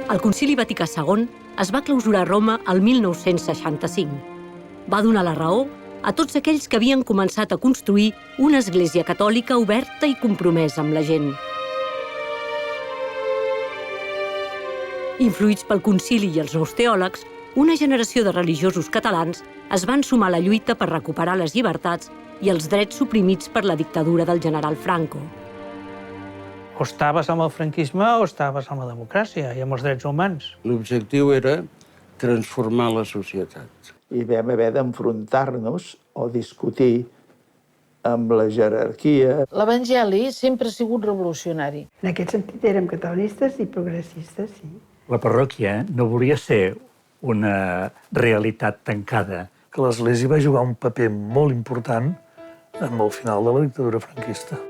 El Concili Vaticà II es va clausurar a Roma el 1965. Va donar la raó a tots aquells que havien començat a construir una església catòlica oberta i compromesa amb la gent. Influïts pel concili i els nous teòlegs, una generació de religiosos catalans es van sumar a la lluita per recuperar les llibertats i els drets suprimits per la dictadura del general Franco. O estaves amb el franquisme o estaves amb la democràcia i amb els drets humans. L'objectiu era transformar la societat. I vam haver d'enfrontar-nos o discutir amb la jerarquia. L'Evangeli sempre ha sigut revolucionari. En aquest sentit érem catalanistes i progressistes, sí. La parròquia no volia ser una realitat tancada. Que l'Església va jugar un paper molt important amb el final de la dictadura franquista.